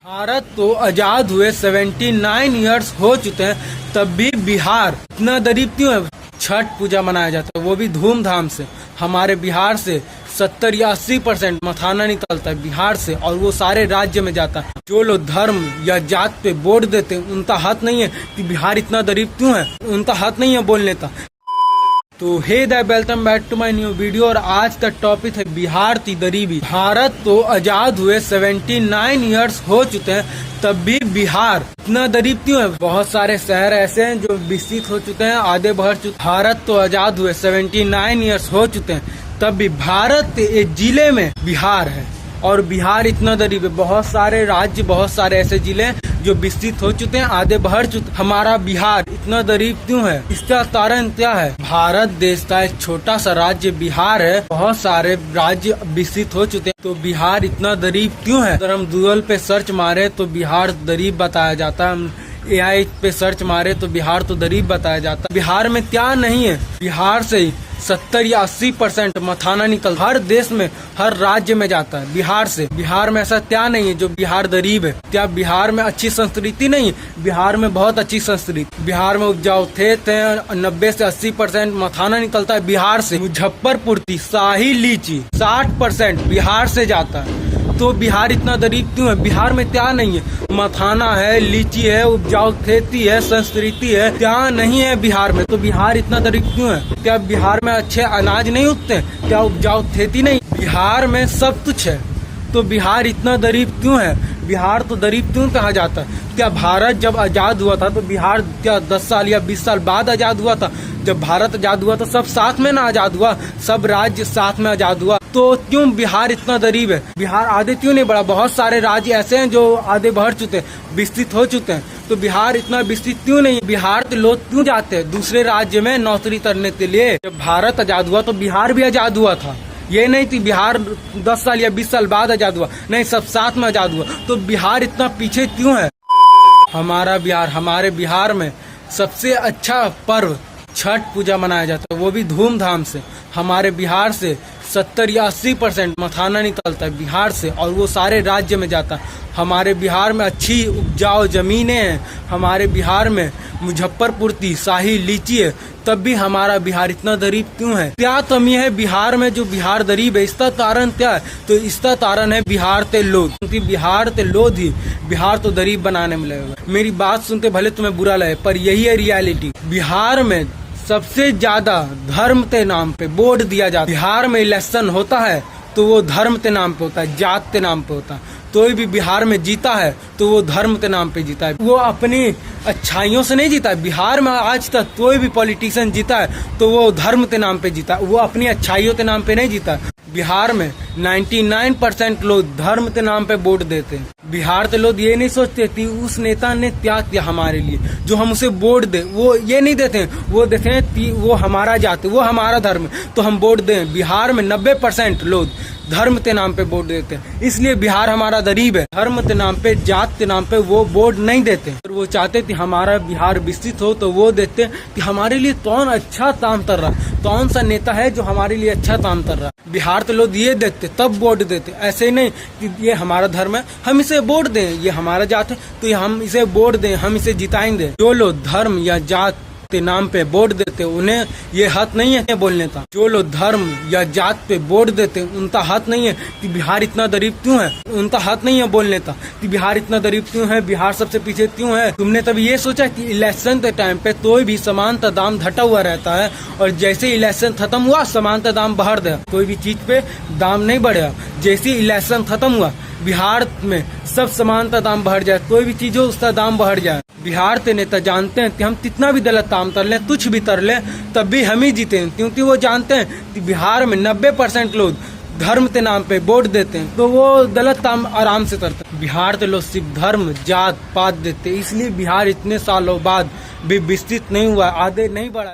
भारत तो आजाद हुए 79 ईयर्स हो चुके हैं, तब भी बिहार इतना गरीब क्यों है। छठ पूजा मनाया जाता है, वो भी धूमधाम से। हमारे बिहार से 70 या 80% मखाना निकलता है बिहार से, और वो सारे राज्य में जाता है। जो लोग धर्म या जात पे वोट देते हैं, उनका हक नहीं है कि बिहार इतना गरीब क्यों है, उनका हक नहीं है बोलने का। तो hey welcome back to my new video. और आज का टॉपिक है बिहार की गरीबी। भारत तो आजाद हुए 79 ईयर्स हो चुके हैं, तब भी बिहार इतना गरीब क्यों है। बहुत सारे शहर ऐसे हैं जो विकसित हो चुके हैं, आगे बढ़ चुके। भारत तो आजाद हुए 79 ईयर्स हो चुके हैं, तब भी भारत के एक जिले में बिहार है, और बिहार इतना गरीब है। बहुत सारे राज्य, बहुत सारे ऐसे जिले जो विकसित हो चुके हैं, आगे बढ़ चुके। हमारा बिहार इतना गरीब क्यों है, इसका कारण क्या है। भारत देश का एक छोटा सा राज्य बिहार है, बहुत सारे राज्य विकसित हो चुके हैं, तो बिहार इतना गरीब क्यों है। अगर हम गूगल पे सर्च मारे तो बिहार गरीब बताया जाता है, हम AI पे सर्च मारे तो बिहार तो गरीब बताया जाता है। बिहार में क्या नहीं है, बिहार से ही 70 या 80% मखाना निकल हर देश में, हर राज्य में जाता है बिहार से। बिहार में ऐसा क्या नहीं है जो बिहार गरीब है। क्या बिहार में अच्छी संस्कृति नहीं है। बिहार में बहुत अच्छी संस्कृति। बिहार में उपजाऊ खेत है, 90 से 80% मखाना निकलता है बिहार से। मुजफ्फरपुर की शाही लीची 60% बिहार से जाता है। तो बिहार इतना गरीब क्यों है। बिहार में क्या नहीं है, मखाना है, लीची है, उपजाऊ खेती है, संस्कृति है, क्या नहीं है बिहार में। तो बिहार इतना गरीब क्यों है। क्या बिहार में अच्छे अनाज नहीं उगते, क्या उपजाऊ खेती नहीं। बिहार में सब कुछ है, तो बिहार इतना गरीब क्यों है। बिहार तो गरीब क्यों कहा जाता है। क्या भारत जब आजाद हुआ था तो बिहार क्या 10 साल या 20 साल बाद आजाद हुआ था। जब भारत आजाद हुआ तो सब साथ में ना आजाद हुआ, सब राज्य साथ में आजाद हुआ। तो क्यों बिहार इतना गरीब है। बिहार आगे क्यों नहीं बढ़ा। बहुत सारे राज्य ऐसे हैं जो आगे बढ़ चुके हैं, विकसित हो चुके हैं, तो बिहार इतना विकसित क्यों नहीं। बिहार के लोग क्यों जाते हैं दूसरे राज्य में नौकरी करने के लिए। जब भारत आजाद हुआ तो बिहार भी आजाद हुआ था। ये नहीं थी बिहार 10 साल या 20 साल बाद आजाद हुआ, नहीं, सब साथ में आजाद हुआ। तो बिहार इतना पीछे क्यों है। हमारे बिहार में सबसे अच्छा पर्व छठ पूजा मनाया जाता है, वो भी धूमधाम से। हमारे बिहार से 70 या 80% मखाना निकलता है बिहार से, और वो सारे राज्य में जाता है। हमारे बिहार में अच्छी उपजाऊ जमीनें हैं। हमारे बिहार में मुजफ्फरपुर की शाही लीची है, तब भी हमारा बिहार इतना गरीब क्यों है। क्या कमी है बिहार में जो बिहार गरीब है। इसका कारण क्या है, तो इसका कारण है बिहार के लोग, क्योंकि बिहार के लोग ही बिहार तो गरीब बनाने में लगे हुए। मेरी बात सुनते भले तुम्हें बुरा लगे, पर यही है रियलिटी। बिहार में सबसे ज्यादा धर्म के नाम पे वोट दिया जाता है। बिहार में इलेक्शन होता है तो वो धर्म के नाम पे होता है, जात के नाम पे होता है। कोई भी बिहार में जीता है तो वो धर्म के नाम पे जीता है, वो अपनी अच्छाइयों से नहीं जीता है। बिहार में आज तक कोई भी पॉलिटिशियन जीता है तो वो धर्म के नाम पे जीता है, वो अपनी अच्छाइयों के नाम पे नहीं जीता है। बिहार में 99% लोग धर्म के नाम पे वोट देते हैं। बिहार के लोग ये नहीं सोचते कि उस नेता ने क्या किया हमारे लिए, जो हम उसे वोट दे। वो ये नहीं देते हैं, वो देते हैं कि वो हमारा जाति, वो हमारा धर्म, तो हम वोट दें। बिहार में 90% लोग धर्म के नाम पे वोट देते हैं, इसलिए बिहार हमारा गरीब है। धर्म के नाम पे, जात के नाम पे वो वोट नहीं देते। और वो चाहते कि हमारा बिहार विकसित हो, तो वो देते कि हमारे लिए कौन अच्छा काम कर रहा है, कौन सा नेता है जो हमारे लिए अच्छा काम कर रहा है। बिहार के लोग ये देखते तब वोट देते, ऐसे ही नहीं कि ये हमारा धर्म है हम इसे वोट दें, ये हमारा जात है तो हम इसे वोट दें, हम इसे जिताएंगे। जो लोग धर्म या जात के नाम पे वोट देते उन्हें ये हक नहीं है बोलने का। जो लोग धर्म या जात पे वोट देते उनका हक नहीं है कि बिहार इतना गरीब क्यों है, उनका हक नहीं है बोलने का कि बिहार इतना गरीब क्यों है, बिहार सबसे पीछे क्यों है। तुमने तभी ये सोचा कि इलेक्शन के टाइम पे कोई भी सामान का दाम घटा हुआ रहता है, और जैसे इलेक्शन खत्म हुआ सामान का दाम बढ़ गया। कोई भी चीज पे दाम नहीं बढ़ा। जैसे इलेक्शन खत्म हुआ बिहार में सब सामान का दाम बढ़ जाए, कोई भी चीज हो उसका दाम बढ़ जाए। बिहार के नेता जानते हैं कि हम कितना भी गलत काम कर लें, कुछ भी कर लें, तब भी हम ही जीते हैं, क्योंकि वो जानते हैं कि बिहार में 90% लोग धर्म के नाम पे वोट देते हैं, तो वो गलत काम आराम से करते हैं। बिहार के लोग सिर्फ धर्म जात पात देते, इसलिए बिहार इतने सालों बाद भी विकसित नहीं हुआ, आगे नहीं बढ़ा।